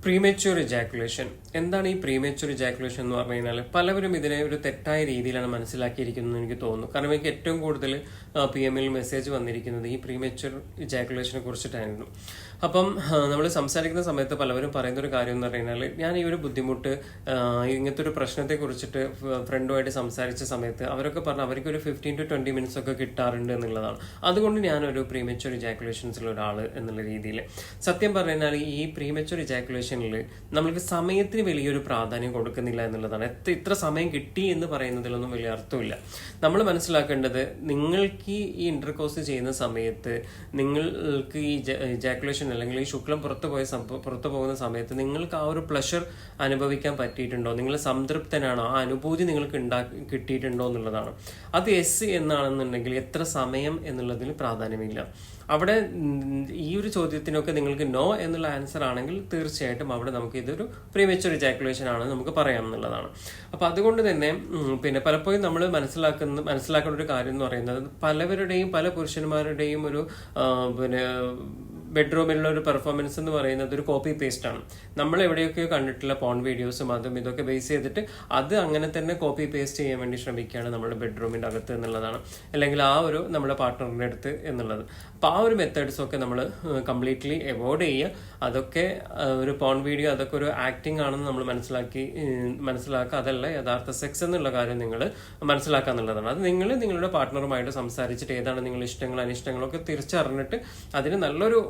Premature ejaculation. എന്താണ് ഈ premature ejaculation എന്ന് പറഞ്ഞു കഴിഞ്ഞാൽ പലവരും ഇതിനെ ഒരു തെറ്റായ രീതിയിലാണ് മനസ്സിലാക്കിയിരിക്കുന്നത് എനിക്ക് തോന്നുന്നു. കാരണം എനിക്ക് ഏറ്റവും കൂടുതൽ PMൽ മെസ്സേജ് വന്നിരിക്കുന്നത് ഈ പ്രീമച്യൂർ ഇജാക്കുലേഷനെ കുറിച്ചിട്ടായിരുന്നു. അപ്പം നമ്മൾ സംസാരിക്കുന്ന സമയത്ത് പലവരും പറയുന്ന ഒരു കാര്യം എന്ന് പറഞ്ഞു കഴിഞ്ഞാൽ, ഞാൻ ഈ ഒരു ബുദ്ധിമുട്ട് ഇങ്ങനത്തെ ഒരു പ്രശ്നത്തെ കുറിച്ചിട്ട് ഫ്രണ്ടുമായിട്ട് സംസാരിച്ച സമയത്ത് അവരൊക്കെ പറഞ്ഞു അവർക്ക് ഒരു 15 to 20 minutes ഒക്കെ കിട്ടാറുണ്ട് എന്നുള്ളതാണ്. അതുകൊണ്ട് ഞാനൊരു പ്രീമച്യൂർ ഇജാക്കുലേഷൻസിലുള്ള ഒരാൾ എന്നുള്ള രീതിയിൽ സത്യം പറഞ്ഞു കഴിഞ്ഞാൽ ഈ പ്രീമച്യൂർ ഇജാക്കുലേഷൻ നമ്മൾക്ക് സമയത്തിന് വലിയൊരു പ്രാധാന്യം കൊടുക്കുന്നില്ല എന്നുള്ളതാണ്. ഇത്ര സമയം കിട്ടി എന്ന് പറയുന്നതിലൊന്നും വലിയ അർത്ഥമില്ല. നമ്മൾ മനസ്സിലാക്കേണ്ടത്, നിങ്ങൾക്ക് ഈ ഇന്റർകോഴ്സ് ചെയ്യുന്ന സമയത്ത് നിങ്ങൾക്ക് ഈ ഇജാക്കുലേഷൻ അല്ലെങ്കിൽ ഈ ശുക്ലം പുറത്തു പോകുന്ന സമയത്ത് നിങ്ങൾക്ക് ആ ഒരു പ്ലഷർ അനുഭവിക്കാൻ പറ്റിയിട്ടുണ്ടോ, നിങ്ങൾ സംതൃപ്തനാണോ, ആ അനുഭൂതി നിങ്ങൾക്ക് കിട്ടിയിട്ടുണ്ടോ എന്നുള്ളതാണ്. അത് യെസ് എന്നാണെന്നുണ്ടെങ്കിൽ എത്ര സമയം എന്നുള്ളതിൽ പ്രാധാന്യമില്ല. അവിടെ ഈ ഒരു ചോദ്യത്തിനൊക്കെ നിങ്ങൾക്ക് നോ എന്നുള്ള ആൻസർ ആണെങ്കിൽ തീർച്ചയായിട്ടും അവിടെ നമുക്ക് ഇതൊരു പ്രീമച്യൂർ ഇജാക്കുലേഷൻ ആണ് നമുക്ക് പറയാം എന്നുള്ളതാണ്. അപ്പൊ അതുകൊണ്ട് തന്നെ പിന്നെ പലപ്പോഴും നമ്മൾ മനസ്സിലാക്കേണ്ട ഒരു കാര്യം എന്ന് പറയുന്നത്, പലവരുടെയും പല പുരുഷന്മാരുടെയും ഒരു പിന്നെ ബെഡ്റൂമിലുള്ള ഒരു പെർഫോമൻസ് എന്ന് പറയുന്നത് ഒരു കോപ്പി പേസ്റ്റ് ആണ്. നമ്മൾ എവിടെയൊക്കെയോ കണ്ടിട്ടുള്ള പോൺ വീഡിയോസും അതും ഇതൊക്കെ ബേസ് ചെയ്തിട്ട് അത് അങ്ങനെ തന്നെ കോപ്പി പേസ്റ്റ് ചെയ്യാൻ വേണ്ടി ശ്രമിക്കുകയാണ് നമ്മുടെ ബെഡ്റൂമിന്റെ അകത്ത് എന്നുള്ളതാണ്, അല്ലെങ്കിൽ ആ ഒരു നമ്മുടെ പാർട്ട്ണറിന്റെ അടുത്ത് എന്നുള്ളത്. അപ്പൊ ആ ഒരു മെത്തേഡ്സ് ഒക്കെ നമ്മൾ കംപ്ലീറ്റ്ലി അവോയ്ഡ് ചെയ്യുക. അതൊക്കെ ഒരു പോൺ വീഡിയോ, അതൊക്കെ ഒരു ആക്ടിങ് ആണെന്ന് നമ്മൾ മനസ്സിലാക്കുക. അതല്ല യഥാർത്ഥ സെക്സ് എന്നുള്ള കാര്യം നിങ്ങൾ മനസ്സിലാക്കുക എന്നുള്ളതാണ്. അത് നിങ്ങളുടെ പാർട്ട്ണറുമായിട്ട് സംസാരിച്ചിട്ട് ഏതാണ് നിങ്ങളുടെ ഇഷ്ടങ്ങളും അനിഷ്ടങ്ങളൊക്കെ തിരിച്ചറിഞ്ഞിട്ട് അതിന് നല്ലൊരു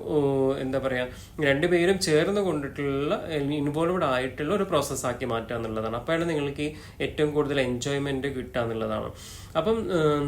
എന്താ പറയാ, രണ്ടുപേരും ചേർന്ന് കൊണ്ടിട്ടുള്ള ഇൻവോൾവ്ഡ് ആയിട്ടുള്ള ഒരു പ്രോസസ്സാക്കി മാറ്റുക എന്നുള്ളതാണ്. അപ്പോഴാണ് നിങ്ങൾക്ക് ഏറ്റവും കൂടുതൽ എൻജോയ്മെന്റ് കിട്ടുക എന്നുള്ളതാണ്. അപ്പം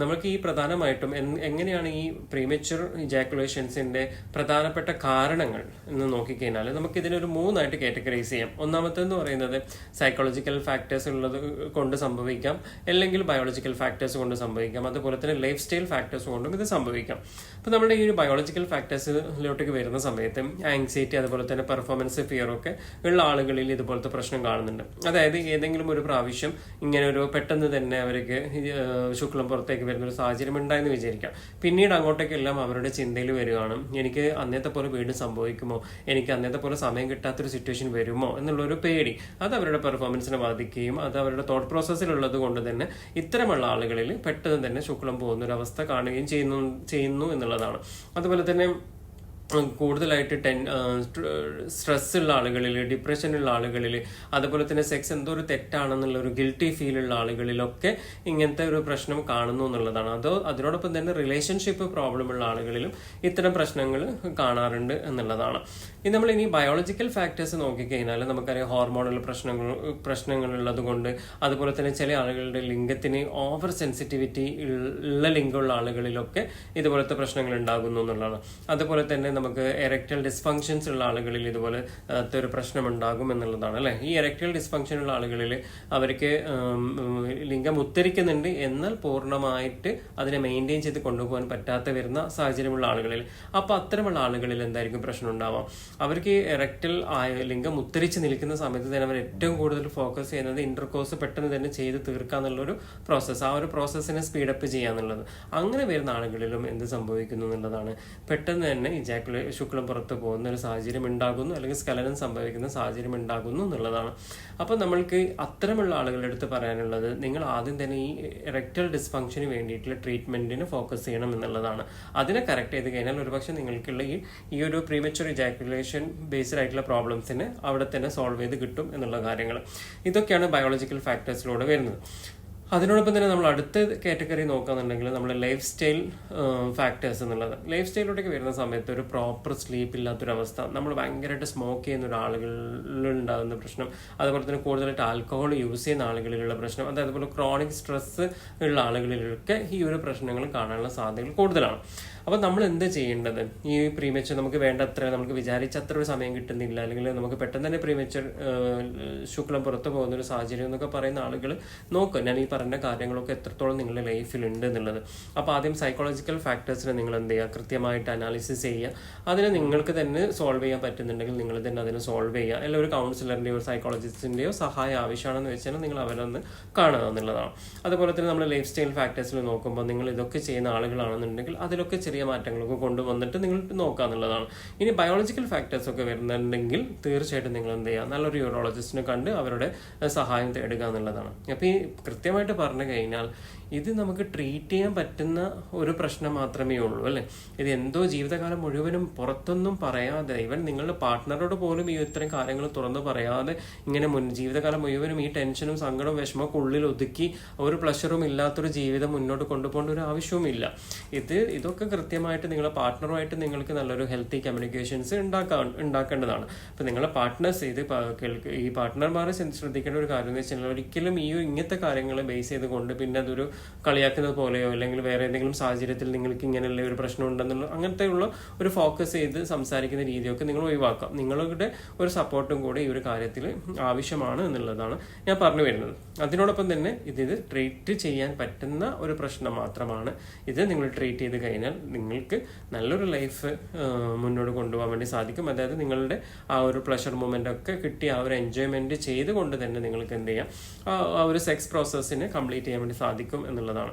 നമുക്ക് ഈ പ്രധാനമായിട്ടും എങ്ങനെയാണ് ഈ പ്രീമച്യൂർ ഇജാക്കുലേഷൻസിന്റെ പ്രധാനപ്പെട്ട കാരണങ്ങൾ എന്ന് നോക്കിക്കഴിഞ്ഞാൽ നമുക്ക് ഇതിനൊരു 3 ആയിട്ട് കാറ്റഗറൈസ് ചെയ്യാം. ഒന്നാമത്തെന്ന് പറയുന്നത് സൈക്കോളജിക്കൽ ഫാക്ടേഴ്സ് ഉള്ളത് കൊണ്ട് സംഭവിക്കാം, അല്ലെങ്കിൽ ബയോളജിക്കൽ ഫാക്ടേഴ്സ് കൊണ്ട് സംഭവിക്കാം, അതുപോലെ തന്നെ ലൈഫ് സ്റ്റൈൽ ഫാക്ടേഴ്സ് കൊണ്ടും ഇത് സംഭവിക്കാം. അപ്പൊ നമ്മുടെ ഈ ഒരു ബയോളജിക്കൽ ഫാക്ടേഴ്സിലോട്ടേക്ക് വരുന്ന സമയത്ത് ആങ്സൈറ്റി, അതുപോലെ തന്നെ പെർഫോമൻസ് ഫിയർ ഒക്കെ ഉള്ള ആളുകളിൽ ഇതുപോലത്തെ പ്രശ്നം കാണുന്നുണ്ട്. അതായത് ഏതെങ്കിലും ഒരു പ്രാവശ്യം ഇങ്ങനെ ഒരു പെട്ടെന്ന് തന്നെ അവർക്ക് ശുക്ലം പുറത്തേക്ക് വരുന്ന ഒരു സാഹചര്യം ഉണ്ടായെന്ന് വിചാരിക്കാം. പിന്നീട് അങ്ങോട്ടേക്കെല്ലാം അവരുടെ ചിന്തയിൽ വരികയാണ്, എനിക്ക് അന്നത്തെ പോലെ വീണ്ടും സംഭവിക്കുമോ, എനിക്ക് അന്നത്തെ പോലെ സമയം കിട്ടാത്തൊരു സിറ്റുവേഷൻ വരുമോ എന്നുള്ളൊരു പേടി. അത് അവരുടെ പെർഫോമൻസിനെ ബാധിക്കുകയും അത് അവരുടെ തോട്ട് പ്രോസസ്സിലുള്ളത് കൊണ്ട് തന്നെ ഇത്തരമുള്ള ആളുകളിൽ പെട്ടെന്ന് തന്നെ ശുക്ലം പോകുന്ന ഒരു അവസ്ഥ കാണുകയും ചെയ്യുന്നു എന്നുള്ളതാണ്. അതുപോലെ തന്നെ കൂടുതലായിട്ട് സ്ട്രെസ് ഉള്ള ആളുകളിൽ, ഡിപ്രഷനുള്ള ആളുകളിൽ, അതുപോലെ തന്നെ സെക്സ് എന്തോ ഒരു തെറ്റാണെന്നുള്ള ഒരു ഗിൽറ്റി ഫീൽ ഉള്ള ആളുകളിലൊക്കെ ഇങ്ങനത്തെ ഒരു പ്രശ്നം കാണുന്നു എന്നുള്ളതാണ്. അതിനോടൊപ്പം തന്നെ റിലേഷൻഷിപ്പ് പ്രോബ്ലം ഉള്ള ആളുകളിലും ഇത്തരം പ്രശ്നങ്ങൾ കാണാറുണ്ട് എന്നുള്ളതാണ്. നമ്മൾ ഇനി ബയോളജിക്കൽ ഫാക്ടേഴ്സ് നോക്കിക്കഴിഞ്ഞാൽ നമുക്കറിയാം ഹോർമോണൽ പ്രശ്നങ്ങൾ ഉള്ളത് കൊണ്ട്, അതുപോലെ തന്നെ ചില ആളുകളുടെ ലിംഗത്തിന് ഓവർ സെൻസിറ്റിവിറ്റി ഉള്ള ലിംഗമുള്ള ആളുകളിലൊക്കെ ഇതുപോലത്തെ പ്രശ്നങ്ങൾ ഉണ്ടാകുന്നു എന്നുള്ളതാണ്. അതുപോലെ തന്നെ നമുക്ക് എറക്ടൽ ഡിസ്ഫങ്ഷൻസ് ഉള്ള ആളുകളിൽ ഇതുപോലെ ഒരു പ്രശ്നം ഉണ്ടാകും എന്നുള്ളതാണ് അല്ലെ. ഈ എറക്ടൽ ഡിസ്ഫങ്ഷൻ ഉള്ള ആളുകളിൽ അവർക്ക് ലിംഗം ഉത്തരിക്കുന്നുണ്ട്, എന്നാൽ പൂർണ്ണമായിട്ട് അതിനെ മെയിൻറ്റെയിൻ ചെയ്ത് കൊണ്ടുപോകാൻ പറ്റാത്ത വരുന്ന സാഹചര്യമുള്ള ആളുകളിൽ, അപ്പൊ അത്തരമുള്ള ആളുകളിൽ എന്തായിരിക്കും പ്രശ്നം ഉണ്ടാവാം? അവർക്ക് എറക്ടൽ ലിംഗം ഉത്തരിച്ച് നിൽക്കുന്ന സമയത്ത് തന്നെ അവർ ഏറ്റവും കൂടുതൽ ഫോക്കസ് ചെയ്യുന്നത് ഇന്റർകോഴ്സ് പെട്ടെന്ന് തന്നെ ചെയ്ത് തീർക്കുക എന്നുള്ളൊരു പ്രോസസ്സ്, ആ ഒരു പ്രോസസ്സിനെ സ്പീഡപ്പ് ചെയ്യുക എന്നുള്ളത്. അങ്ങനെ വരുന്ന ആളുകളിലും എന്ത് സംഭവിക്കുന്നു എന്നുള്ളതാണ്, പെട്ടെന്ന് തന്നെ ശുക്ലം പുറത്ത് പോകുന്ന ഒരു സാഹചര്യം ഉണ്ടാകുന്നു, അല്ലെങ്കിൽ സ്ഖലനം സംഭവിക്കുന്ന സാഹചര്യം ഉണ്ടാകുന്നു എന്നുള്ളതാണ്. അപ്പൊ നമ്മൾക്ക് അത്തരമുള്ള ആളുകളുടെ അടുത്ത് പറയാനുള്ളത്, നിങ്ങൾ ആദ്യം തന്നെ ഈ എറക്ടൽ ഡിസ്ഫങ്ഷന് വേണ്ടിയിട്ടുള്ള ട്രീറ്റ്മെന്റിന് ഫോക്കസ് ചെയ്യണം എന്നുള്ളതാണ്. അതിനെ കറക്റ്റ് ചെയ്ത് കഴിഞ്ഞാൽ ഒരുപക്ഷെ നിങ്ങൾക്കുള്ള ഈ ഒരു പ്രീമച്യൂർ ഇജാക്കുലേഷൻ ബേസ്ഡ് ആയിട്ടുള്ള പ്രോബ്ലംസിന് അവിടെ തന്നെ സോൾവ് ചെയ്ത് കിട്ടും എന്നുള്ള കാര്യങ്ങൾ. ഇതൊക്കെയാണ് ബയോളജിക്കൽ ഫാക്ടേഴ്സിലൂടെ വരുന്നത്. അതിനോടൊപ്പം തന്നെ നമ്മൾ അടുത്ത കാറ്റഗറി നോക്കുകയാണെന്നുണ്ടെങ്കിൽ നമ്മൾ ലൈഫ് സ്റ്റൈൽ ഫാക്ടേഴ്സ് എന്നുള്ളത്. ലൈഫ് സ്റ്റൈലിലോട്ടേക്ക് വരുന്ന സമയത്ത് ഒരു പ്രോപ്പർ സ്ലീപ്പ് ഇല്ലാത്തൊരവസ്ഥ, നമ്മൾ ഭയങ്കരമായിട്ട് സ്മോക്ക് ചെയ്യുന്ന ഒരാളുകളിലുണ്ടാകുന്ന പ്രശ്നം, അതുപോലെ തന്നെ കൂടുതലായിട്ട് ആൽക്കഹോൾ യൂസ് ചെയ്യുന്ന ആളുകളിലുള്ള പ്രശ്നം, അതുപോലെ ക്രോണിക് സ്ട്രെസ് ഉള്ള ആളുകളിലൊക്കെ ഈ ഒരു പ്രശ്നങ്ങൾ കാണാനുള്ള സാധ്യതകൾ കൂടുതലാണ്. അപ്പം നമ്മൾ എന്ത് ചെയ്യേണ്ടത്? ഈ പ്രീമച്യൂർ നമുക്ക് വേണ്ടത്ര, നമുക്ക് വിചാരിച്ച അത്ര ഒരു സമയം കിട്ടുന്നില്ല, അല്ലെങ്കിൽ നമുക്ക് പെട്ടെന്ന് തന്നെ പ്രീമച്യൂർ ശുക്ലം പുറത്ത് പോകുന്ന ഒരു സാഹചര്യം എന്നൊക്കെ പറയുന്ന ആളുകൾ നോക്കുക, ഞാൻ ഈ പറഞ്ഞ കാര്യങ്ങളൊക്കെ എത്രത്തോളം നിങ്ങളുടെ ലൈഫിൽ ഉണ്ട് എന്നുള്ളത്. അപ്പോൾ ആദ്യം സൈക്കോളജിക്കൽ ഫാക്ടേഴ്സിനെ നിങ്ങൾ എന്ത് ചെയ്യുക, കൃത്യമായിട്ട് അനാലിസിസ് ചെയ്യുക. അതിനെ നിങ്ങൾക്ക് തന്നെ സോൾവ് ചെയ്യാൻ പറ്റുന്നുണ്ടെങ്കിൽ നിങ്ങൾ തന്നെ അതിനെ സോൾവ് ചെയ്യുക. അല്ലെങ്കിൽ ഒരു കൗൺസിലറിൻ്റെയോ സൈക്കോളജിസ്റ്റിൻ്റെയോ സഹായം ആവശ്യമാണെന്ന് വെച്ചാൽ നിങ്ങൾ അവരൊന്ന് കാണുക എന്നുള്ളതാണ്. അതുപോലെ തന്നെ നമ്മൾ ലൈഫ് സ്റ്റൈൽ ഫാക്ടേഴ്സിൽ നോക്കുമ്പോൾ നിങ്ങൾ ഇതൊക്കെ ചെയ്യുന്ന ആളുകളാണെന്നുണ്ടെങ്കിൽ അതിലൊക്കെ ചെറിയ ചെറിയ മാറ്റങ്ങളൊക്കെ കൊണ്ടുവന്നിട്ട് നിങ്ങൾ നോക്കുക എന്നുള്ളതാണ്. ഇനി ബയോളജിക്കൽ ഫാക്ടേഴ്സ് ഒക്കെ വരുന്നുണ്ടെങ്കിൽ തീർച്ചയായിട്ടും നിങ്ങൾ എന്ത് ചെയ്യുക, നല്ലൊരു യൂറോളജിസ്റ്റിനെ കണ്ട് അവരുടെ സഹായം തേടുക എന്നുള്ളതാണ്. അപ്പോൾ ഈ കൃത്യമായിട്ട് പറഞ്ഞു കഴിഞ്ഞാൽ ഇത് നമുക്ക് ട്രീറ്റ് ചെയ്യാൻ പറ്റുന്ന ഒരു പ്രശ്നം മാത്രമേ ഉള്ളൂ അല്ലേ. ഇത് എന്തോ ജീവിതകാലം മുഴുവനും പുറത്തൊന്നും പറയാതെ, ഇവൻ നിങ്ങളുടെ പാർട്ട്ണറോട് പോലും ഈ ഇത്തരം കാര്യങ്ങൾ തുറന്നു പറയാതെ ഇങ്ങനെ ജീവിതകാലം മുഴുവനും ഈ ടെൻഷനും സങ്കടവും വിഷമമൊക്കെ ഉള്ളിൽ ഒതുക്കി ഒരു പ്ലഷറും ഇല്ലാത്തൊരു ജീവിതം മുന്നോട്ട് കൊണ്ടുപോകേണ്ട ഒരു ആവശ്യവുമില്ല. ഇതൊക്കെ കൃത്യമായിട്ട് നിങ്ങളുടെ പാർട്ട്ണറുമായിട്ട് നിങ്ങൾക്ക് നല്ലൊരു ഹെൽത്തി കമ്മ്യൂണിക്കേഷൻസ് ഉണ്ടാക്കേണ്ടതാണ്. അപ്പം നിങ്ങളുടെ പാർട്ട്നേഴ്സ് ഈ പാർട്ട്ണർമാരെ ശ്രദ്ധിക്കേണ്ട ഒരു കാര്യം എന്ന് വെച്ചാൽ ഒരിക്കലും ഇങ്ങനത്തെ കാര്യങ്ങൾ ബേസ് ചെയ്തുകൊണ്ട് പിന്നെ അതൊരു കളിയാക്കുന്നത് പോലെയോ അല്ലെങ്കിൽ വേറെ ഏതെങ്കിലും സാഹചര്യത്തിൽ നിങ്ങൾക്ക് ഇങ്ങനെയുള്ള ഒരു പ്രശ്നം ഉണ്ടെന്നുള്ള അങ്ങനത്തെ ഉള്ള ഒരു ഫോക്കസ് ചെയ്ത് സംസാരിക്കുന്ന രീതിയൊക്കെ നിങ്ങൾ ഒഴിവാക്കാം. നിങ്ങളുടെ ഒരു സപ്പോർട്ടും കൂടെ ഈ ഒരു കാര്യത്തിൽ ആവശ്യമാണ് എന്നുള്ളതാണ് ഞാൻ പറഞ്ഞു വരുന്നത്. അതിനോടൊപ്പം തന്നെ ഇത് ട്രീറ്റ് ചെയ്യാൻ പറ്റുന്ന ഒരു പ്രശ്നം മാത്രമാണ്. ഇത് നിങ്ങൾ ട്രീറ്റ് ചെയ്ത് കഴിഞ്ഞാൽ നിങ്ങൾക്ക് നല്ലൊരു ലൈഫ് മുന്നോട്ട് കൊണ്ടുപോകാൻ വേണ്ടി സാധിക്കും. അതായത് നിങ്ങളുടെ ആ ഒരു പ്ലഷർ മൊമെന്റ് ഒക്കെ കിട്ടി ആ ഒരു എൻജോയ്മെന്റ് ചെയ്തുകൊണ്ട് തന്നെ നിങ്ങൾക്ക് എന്ത് ചെയ്യാം, ആ ഒരു സെക്സ് പ്രോസസ്സിനെ കംപ്ലീറ്റ് ചെയ്യാൻ വേണ്ടി സാധിക്കും എന്നുള്ളതാണ്.